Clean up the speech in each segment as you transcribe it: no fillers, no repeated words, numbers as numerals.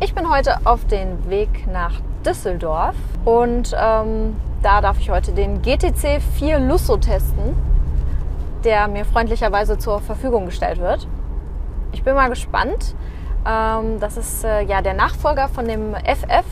Ich bin heute auf dem Weg nach Düsseldorf und da darf ich heute den GTC 4 Lusso testen, der mir freundlicherweise zur Verfügung gestellt wird. Ich bin mal gespannt. Das ist ja der Nachfolger von dem FF.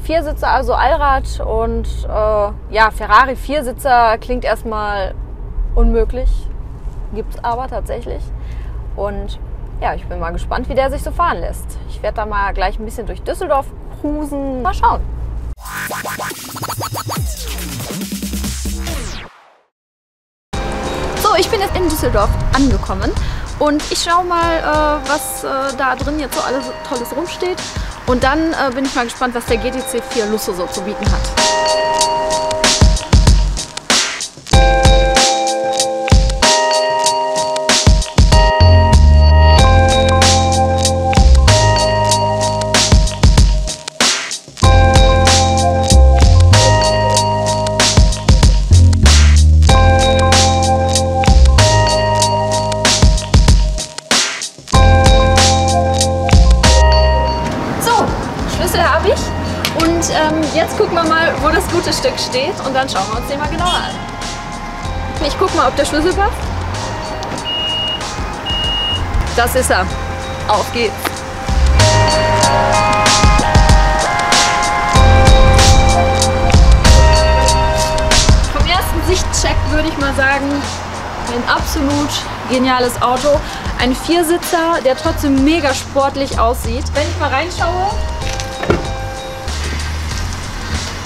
Viersitzer, also Allrad, und ja, Ferrari Viersitzer klingt erstmal unmöglich, gibt es aber tatsächlich. Und ja, ich bin mal gespannt, wie der sich so fahren lässt. Ich werde da mal gleich ein bisschen durch Düsseldorf cruisen. Mal schauen. So, ich bin jetzt in Düsseldorf angekommen und ich schaue mal, was da drin jetzt so alles Tolles rumsteht. Und dann bin ich mal gespannt, was der GTC 4 Lusso so zu bieten hat. Habe ich. Und jetzt gucken wir mal, wo das gute Stück steht, und dann schauen wir uns den mal genauer an. Ich gucke mal, ob der Schlüssel passt. Das ist er. Auf geht's. Vom ersten Sichtcheck würde ich mal sagen, ein absolut geniales Auto. Ein Viersitzer, der trotzdem mega sportlich aussieht. Wenn ich mal reinschaue,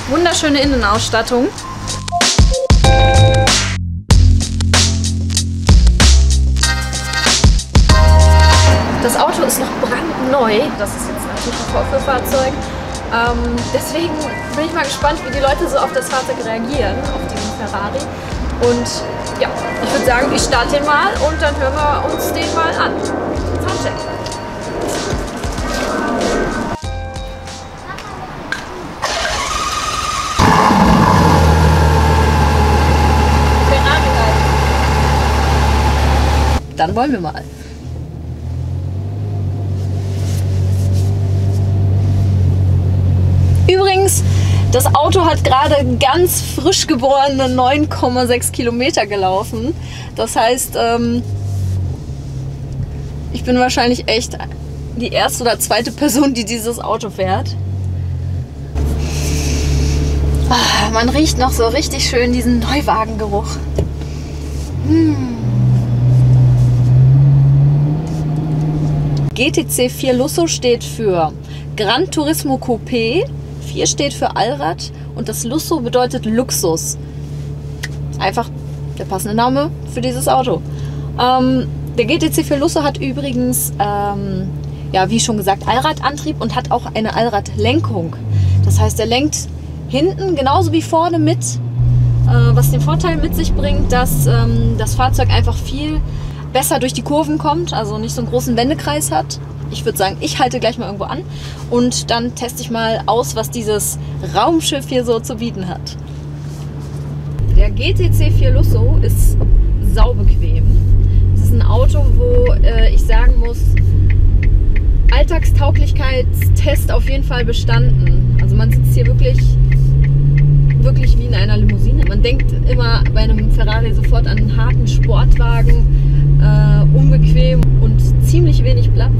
wunderschöne Innenausstattung. Das Auto ist noch brandneu. Das ist jetzt natürlich ein Vorführfahrzeug. Deswegen bin ich mal gespannt, wie die Leute so auf das Fahrzeug reagieren, auf diesen Ferrari. Und ja, ich würde sagen, ich starte den mal und dann hören wir uns den mal an. Soundcheck. Dann wollen wir mal. Übrigens, das Auto hat gerade ganz frisch geborene 9,6 Kilometer gelaufen. Das heißt, ich bin wahrscheinlich echt die erste oder zweite Person, die dieses Auto fährt. Man riecht noch so richtig schön diesen Neuwagengeruch. GTC 4 Lusso steht für Gran Turismo Coupé, 4 steht für Allrad und das Lusso bedeutet Luxus. Einfach der passende Name für dieses Auto. Der GTC 4 Lusso hat übrigens, ja, wie schon gesagt, Allradantrieb und hat auch eine Allradlenkung. Das heißt, er lenkt hinten genauso wie vorne mit, was den Vorteil mit sich bringt, dass das Fahrzeug einfach viel besser durch die Kurven kommt, also nicht so einen großen Wendekreis hat. Ich würde sagen, ich halte gleich mal irgendwo an und dann teste ich mal aus, was dieses Raumschiff hier so zu bieten hat. Der GTC 4 Lusso ist saubequem. Es ist ein Auto, wo ich sagen muss, Alltagstauglichkeitstest auf jeden Fall bestanden. Also man sitzt hier wirklich wie in einer Limousine. Man denkt immer bei einem Ferrari sofort an einen harten Sportwagen, unbequem und ziemlich wenig Platz.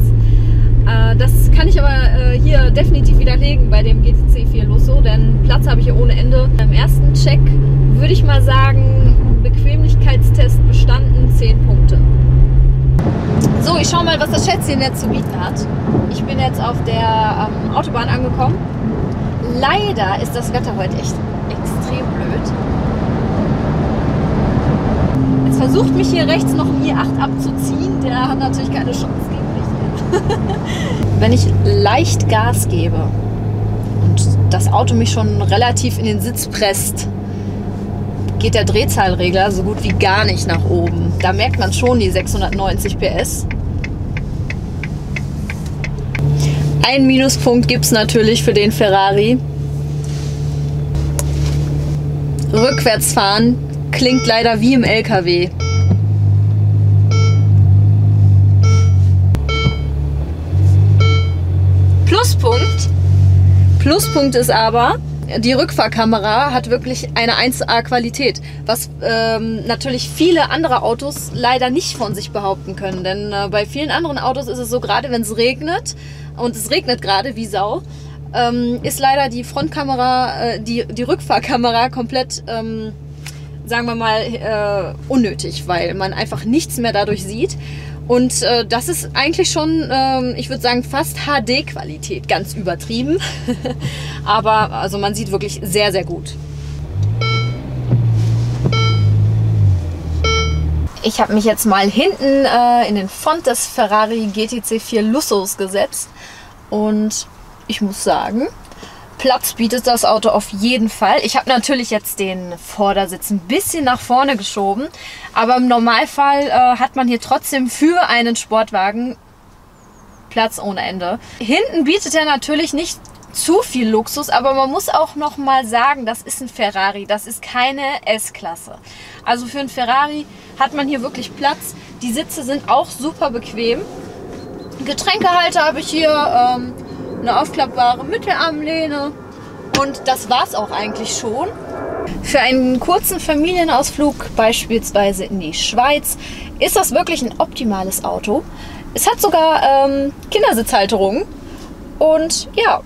Das kann ich aber hier definitiv widerlegen bei dem GTC 4 Lusso, denn Platz habe ich hier ohne Ende. Beim ersten Check würde ich mal sagen, Bequemlichkeitstest bestanden, 10 Punkte. So, ich schaue mal, was das Schätzchen jetzt zu bieten hat. Ich bin jetzt auf der Autobahn angekommen. Leider ist das Wetter heute echt extrem blöd. Jetzt versucht mich hier rechts noch ein i8 abzuziehen. Der hat natürlich keine Chance gegen mich. Wenn ich leicht Gas gebe und das Auto mich schon relativ in den Sitz presst, geht der Drehzahlregler so gut wie gar nicht nach oben. Da merkt man schon die 690 PS. Ein Minuspunkt gibt es natürlich für den Ferrari. Rückwärts fahren klingt leider wie im LKW. Pluspunkt ist aber, die Rückfahrkamera hat wirklich eine 1A Qualität, was natürlich viele andere Autos leider nicht von sich behaupten können. Denn bei vielen anderen Autos ist es so, gerade wenn es regnet, und es regnet gerade wie Sau, ist leider die Frontkamera, die Rückfahrkamera komplett, sagen wir mal, unnötig, weil man einfach nichts mehr dadurch sieht. Und das ist eigentlich schon, ich würde sagen, fast HD-Qualität, ganz übertrieben. Aber also man sieht wirklich sehr, sehr gut. Ich habe mich jetzt mal hinten in den Fond des Ferrari GTC 4 Lussos gesetzt. Und ich muss sagen, Platz bietet das Auto auf jeden Fall. Ich habe natürlich jetzt den Vordersitz ein bisschen nach vorne geschoben, aber im Normalfall hat man hier trotzdem für einen Sportwagen Platz ohne Ende. Hinten bietet er natürlich nicht zu viel Luxus, aber man muss auch noch mal sagen, das ist ein Ferrari, das ist keine S-Klasse. Also für einen Ferrari hat man hier wirklich Platz. Die Sitze sind auch super bequem. Getränkehalter habe ich hier. Eine aufklappbare Mittelarmlehne und das war's auch eigentlich schon. Für einen kurzen Familienausflug, beispielsweise in die Schweiz, ist das wirklich ein optimales Auto. Es hat sogar Kindersitzhalterung und ja.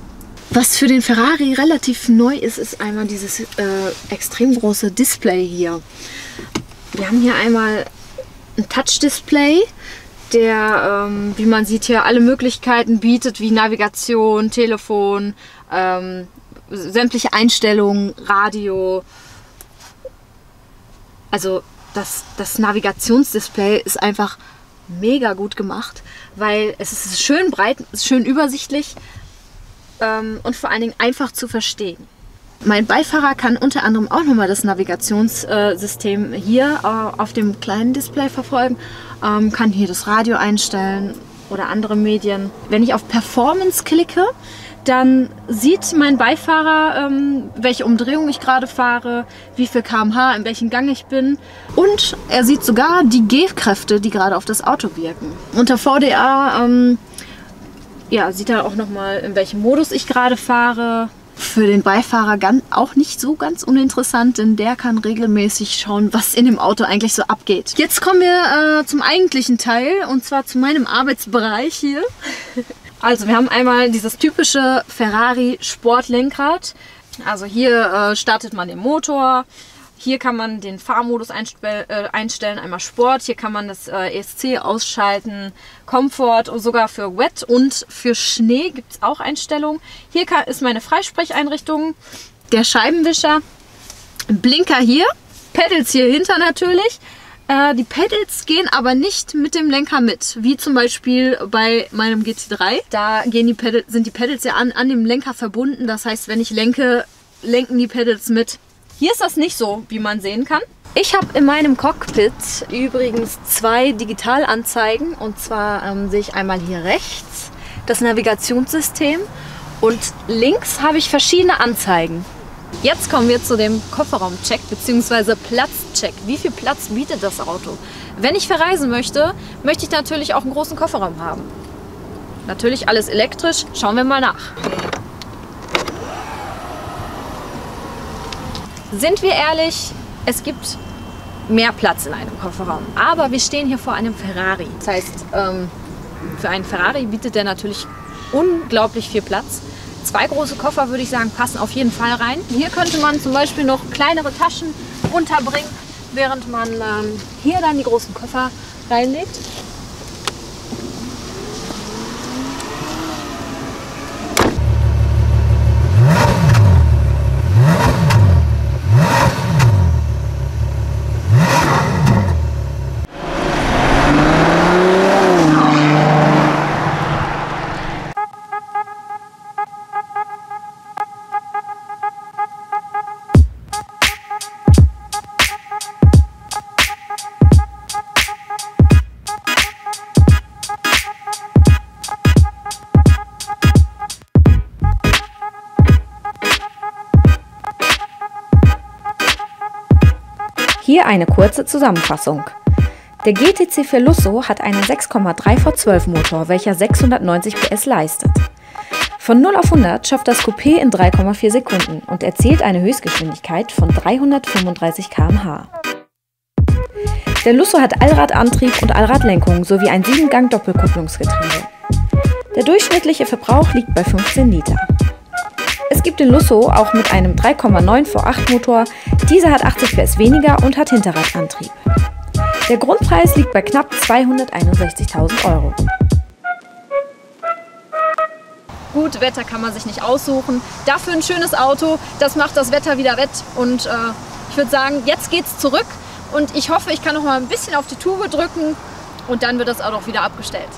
Was für den Ferrari relativ neu ist, ist einmal dieses extrem große Display hier. Wir haben hier einmal ein Touch-Display, der, wie man sieht, hier alle Möglichkeiten bietet, wie Navigation, Telefon, sämtliche Einstellungen, Radio. Also das Navigationsdisplay ist einfach mega gut gemacht, weil es ist schön breit, ist schön übersichtlich und vor allen Dingen einfach zu verstehen. Mein Beifahrer kann unter anderem auch nochmal das Navigationssystem hier auf dem kleinen Display verfolgen, kann hier das Radio einstellen oder andere Medien. Wenn ich auf Performance klicke, dann sieht mein Beifahrer, welche Umdrehung ich gerade fahre, wie viel km/h, in welchem Gang ich bin und er sieht sogar die G-Kräfte, die gerade auf das Auto wirken. Unter VDA ja, sieht er auch nochmal, in welchem Modus ich gerade fahre. Für den Beifahrer auch nicht so ganz uninteressant, denn der kann regelmäßig schauen, was in dem Auto eigentlich so abgeht. Jetzt kommen wir zum eigentlichen Teil und zwar zu meinem Arbeitsbereich hier. Also wir haben einmal dieses typische Ferrari Sportlenkrad. Also hier startet man den Motor. Hier kann man den Fahrmodus einstellen, einmal Sport. Hier kann man das ESC ausschalten, Komfort und sogar für Wet und für Schnee gibt es auch Einstellungen. Hier ist meine Freisprecheinrichtung, der Scheibenwischer, Blinker hier, Pedals hier hinter natürlich. Die Pedals gehen aber nicht mit dem Lenker mit, wie zum Beispiel bei meinem GT3. Da sind die Pedals ja an dem Lenker verbunden, das heißt, wenn ich lenke, lenken die Pedals mit. Hier ist das nicht so, wie man sehen kann. Ich habe in meinem Cockpit übrigens 2 Digitalanzeigen. Und zwar sehe ich einmal hier rechts das Navigationssystem und links habe ich verschiedene Anzeigen. Jetzt kommen wir zu dem Kofferraumcheck bzw. Platzcheck. Wie viel Platz bietet das Auto? Wenn ich verreisen möchte, möchte ich natürlich auch einen großen Kofferraum haben. Natürlich alles elektrisch. Schauen wir mal nach. Sind wir ehrlich, es gibt mehr Platz in einem Kofferraum. Aber wir stehen hier vor einem Ferrari. Das heißt, für einen Ferrari bietet der natürlich unglaublich viel Platz. 2 große Koffer, würde ich sagen, passen auf jeden Fall rein. Hier könnte man zum Beispiel noch kleinere Taschen unterbringen, während man hier dann die großen Koffer reinlegt. Hier eine kurze Zusammenfassung. Der GTC 4 Lusso hat einen 6,3 V12 Motor, welcher 690 PS leistet. Von 0 auf 100 schafft das Coupé in 3,4 Sekunden und erzielt eine Höchstgeschwindigkeit von 335 km/h. Der Lusso hat Allradantrieb und Allradlenkung sowie ein 7-Gang-Doppelkupplungsgetriebe. Der durchschnittliche Verbrauch liegt bei 15 Liter. Es gibt den Lusso auch mit einem 3,9 V8 Motor, dieser hat 80 PS weniger und hat Hinterradantrieb. Der Grundpreis liegt bei knapp 261.000 €. Gut, Wetter kann man sich nicht aussuchen. Dafür ein schönes Auto, das macht das Wetter wieder wett. Und ich würde sagen, jetzt geht's zurück. Und ich hoffe, ich kann noch mal ein bisschen auf die Tube drücken und dann wird das Auto auch wieder abgestellt.